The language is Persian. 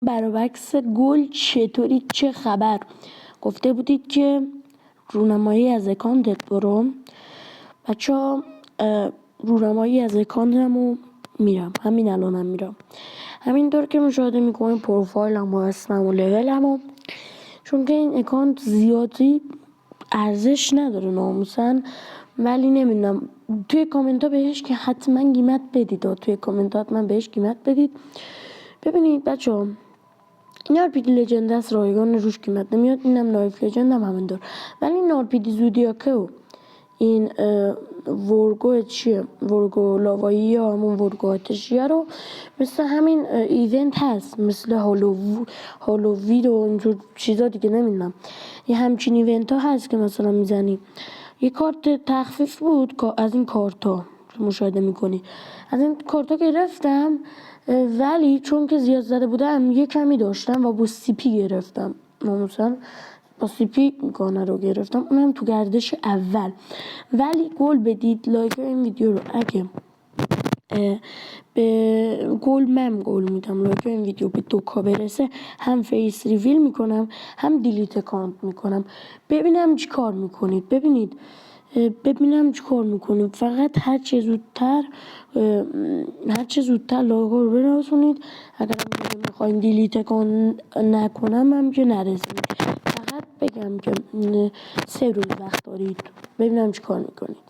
برعکس گل چطوری؟ چه خبر؟ گفته بودید که رونمایی از اکانتت برو. بچه ها رونمایی از اکانتمو میرم، همین الانم میرم. همینطور که مشاهده میکنید پروفایلم و اسمم و لولمو، چون که این اکانت زیادی ارزش نداره ناموسن، ولی نمیدونم توی کامنت ها بهش که حتما قیمت بدید. توی کامنت ها من بهش قیمت بدید. ببینید بچه ها، این آرپیدی لجند است، رایگان روش قیمت نمیاد. اینم لایف لجند هم همین ولی این آرپیدی زودیاکه و این ورگو چیه، ورگو لاوایی یا همون ورگو آتشیه رو مثل همین ایونت هست، مثل هالووید و اینجور چیزا دیگه نمیدونم، یه همچین ایونت ها هست که مثلا میزنی. یه کارت تخفیف بود از این کارت ها مشاهده میکنی، از این کارت ها گرفتم، ولی چون که زیاد زده بودم یه کمی داشتم و با سی پی گرفتم. مثلا با سی پی گانه رو گرفتم، اونم تو گردش اول. ولی گل بدید، لایک این ویدیو رو اگه به گل میدم، لایک این ویدیو به 2K برسه، هم فیس ریویل میکنم هم دیلیت اکانت میکنم. ببینم چی کار میکنید. ببینم چی کار میکنید. فقط هر چه زودتر لایک رو برسونید. اگر میخواین دیلیت اکانت نکنم هم که نرسید، فقط بگم که 3 روز وقت دارید. ببینم چی کار میکنید.